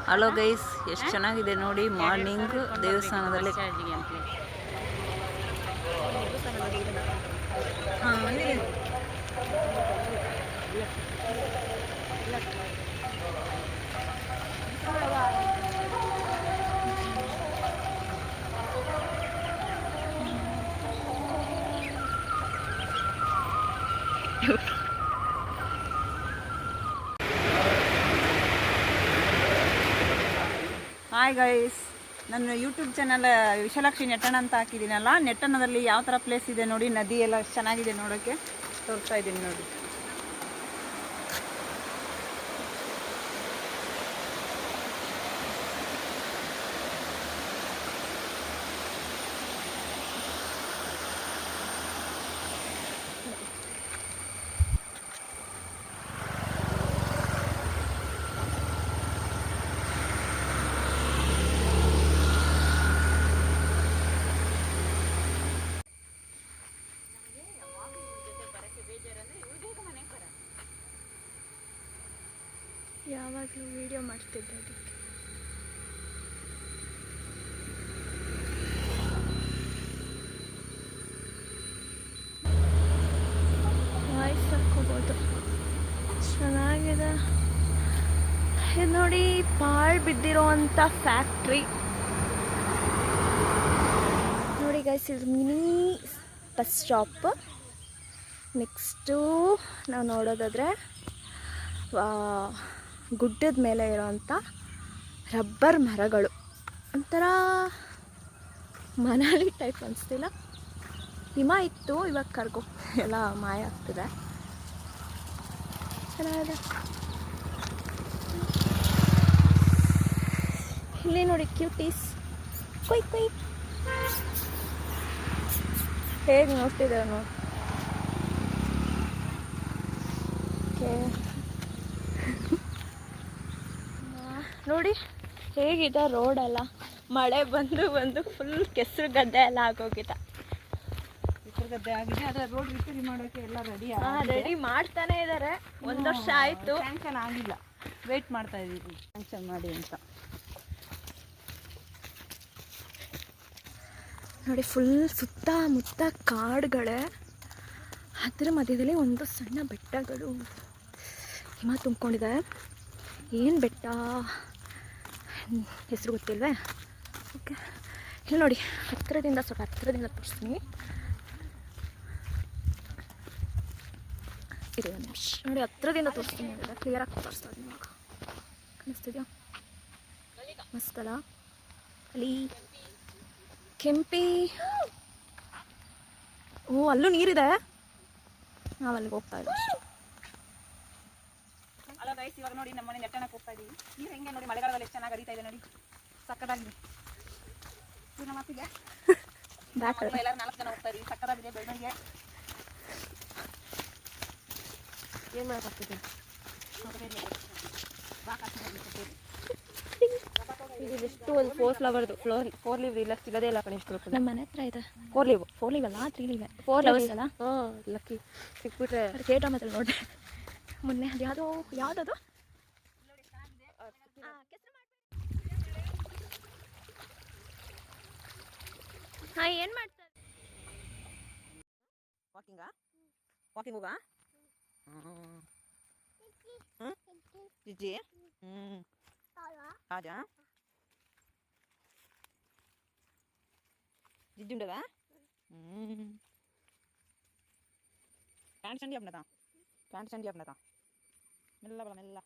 Hello guys, ಎಷ್ಟು ಚೆನ್ನಾಗಿದೆ ನೋಡಿ. ಮಾರ್ನಿಂಗ್ ದೇವಸ್ಥಾನದಲ್ಲಿ ಹಾಯ್ ಗೈಸ್, ನನ್ನ ಯೂಟ್ಯೂಬ್ ಚಾನಲ್ ವಿಶಾಲಾಕ್ಷಿ ನೆಟ್ಟಣ ಅಂತ ಹಾಕಿದ್ದೀನಲ್ಲ. ನೆಟ್ಟಣದಲ್ಲಿ ಯಾವ ಥರ ಪ್ಲೇಸ್ ಇದೆ ನೋಡಿ, ನದಿ ಎಲ್ಲ ಚೆನ್ನಾಗಿದೆ ನೋಡೋಕ್ಕೆ, ತೋರಿಸ್ತಾ ಇದ್ದೀನಿ ನೋಡಿ. ಯಾವಾಗಲೂ ವಿಡಿಯೋ ಮಾಡ್ತಿದ್ದೆ ಅದಕ್ಕೆ. ವಾಯ್ಸ್ ಹಾಕ್ಕೋಬೋದು, ಚೆನ್ನಾಗಿದೆ. ಇದು ನೋಡಿ, ಪಾಳು ಬಿದ್ದಿರೋವಂಥ ಫ್ಯಾಕ್ಟ್ರಿ ನೋಡಿ ಗೈಸ್. ಇದು ಮಿನಿ ಬಸ್ ಸ್ಟಾಪ್. ನೆಕ್ಸ್ಟು ನಾವು ನೋಡೋದಾದರೆ ಗುಡ್ಡದ ಮೇಲೆ ಇರೋವಂಥ ರಬ್ಬರ್ ಮರಗಳು, ಒಂಥರ ಮನಾಲಿ ಟೈಪ್ ಅನಿಸ್ತಿಲ್ಲ. ಹಿಮ ಇತ್ತು, ಇವಾಗ ಕರ್ಗೋ ಎಲ್ಲ ಮಾಯ ಆಗ್ತಿದೆ. ಚೆನ್ನಾಗಿದೆ. ಇಲ್ಲಿ ನೋಡಿ ಕ್ಯೂಟೀಸ್, ಕೊಯ್ ಕೊಯ್ ಹೇಗೆ ನೋಡ್ತಿದ್ದೇವೆ ನೋಡಿ. ಓಕೆ ನೋಡಿ ಹೇಗಿದೆ ರೋಡೆಲ್ಲ. ಮಳೆ ಬಂದು ಬಂದು ಫುಲ್ ಕೆಸರು ಗದ್ದೆ ಎಲ್ಲ ಆಗೋಗಿದೆ. ಕೆಸರು ಗದ್ದೆ ಆಗಿದೆ, ಆದರೆ ರೋಡ್ ರಿಪೇರಿ ಮಾಡೋಕ್ಕೆ ಎಲ್ಲ ರೆಡಿ ಮಾಡ್ತಾನೆ ಇದ್ದಾರೆ. ಒಂದು ವರ್ಷ ಆಯಿತು, ಸ್ಯಾಂಕ್ಷನ್ ಆಗಿಲ್ಲ. ವೆಯ್ಟ್ ಮಾಡ್ತಾ ಇದ್ದೀವಿ ಸ್ಯಾಂಕ್ಷನ್ ಮಾಡಿ ಅಂತ. ನೋಡಿ ಫುಲ್ ಸುತ್ತಮುತ್ತ ಕಾಡುಗಳೇ, ಅದರ ಮಧ್ಯದಲ್ಲಿ ಒಂದು ಸಣ್ಣ ಬೆಟ್ಟಗಳು, ಹಿಮ ತುಂಬಿಕೊಂಡಿದೆ. ಏನು ಬೆಟ್ಟ ಹೆಸರು ಗೊತ್ತಿಲ್ವೇ. ಓಕೆ, ಇಲ್ಲಿ ನೋಡಿ, ಹತ್ತಿರದಿಂದ ಸ್ವಲ್ಪ ಹತ್ತಿರದಿಂದ ತೋರಿಸ್ತೀನಿ. ಇದೆ ಒಂದು ನಿಮಿಷ ನೋಡಿ, ಹತ್ತಿರದಿಂದ ತೋರಿಸ್ತೀನಿ. ಕ್ಲಿಯರಾಗಿ ತೋರಿಸ್ತಾ ಇದ್ದೀನಿ. ಇವಾಗ ಕಾಣಿಸ್ತಿದ್ಯಾ? ಮಸ್ತಲ್ಲ ಅಲ್ಲಿ ಕೆಂಪಿ. ಓ, ಅಲ್ಲೂ ನೀರಿದೆ, ನಾವು ಅಲ್ಲಿಗೆ ಹೋಗ್ತಾ ಇದ್ದೀವಿ. ಅಲ್ಲ ಗೈಸ್, ಇವಾಗ ನೋಡಿ ನಮ್ಮ ಮನೆ ನೆಟ್ಟಣಕ್ಕೆ ಹೋಗ್ತಾ ಇದೀವಿ. ನೀರು ಹೆಂಗೆ ನೋಡಿ, ಮಳೆಗಾಲದಲ್ಲಿ ಎಷ್ಟು ಚೆನ್ನಾಗಿ ಹರಿತಾ ಇದೆ ನೋಡಿ, ಸಕ್ಕದಾಗಿದೆ. ನಮ್ಮ ಮಾತಿಗೆ ಎಲ್ಲರೂ 4 ಜನ ಹೋಗ್ತಾ ಇದೀವಿ. ಸಕ್ಕದಾಗಿದೆ ಬೆಳಗ್ಗೆ. ಏನು ಮಾಡೋಕ್ಕಾಗ್ತಿದೆ? ಇದಿಷ್ಟು ಒಂದು 4 ಫ್ಲವರ್ದು 4 ಲೀವ್ ಇಲ್ಲ, ಸಿಗೋದೇ ಇಲ್ಲ ಕಣೆ. ಇಷ್ಟು ನಮ್ಮ ಮನೆ ಹತ್ರ ಇದೆ 4 ಲೀವ್ ಅಲ್ಲ, 3 ಲೀವ್ 4 ಫ್ಲವರ್ಸ್ ಅಲ್ಲ. ಹಾಂ, ಲಕ್ಕಿ ಸಿಕ್ಬಿಟ್ರೆ ಕೇಟ ಮಾತ್ರ ನೋಡಿ. ಮೊನ್ನೆ ಅದು ಯಾವುದದು ಹಾಂ, ಏನು ಮಾಡ್ತಾರೆ? ವಾಕಿಂಗ್ ಹೋಗ ಜಿಜ್ಜಿ. ಆಜಾ ಜಿಜ್ಜಿ ఉండదా? ప్యాంట్ చండి अपना था, మెల్ల మెల్ల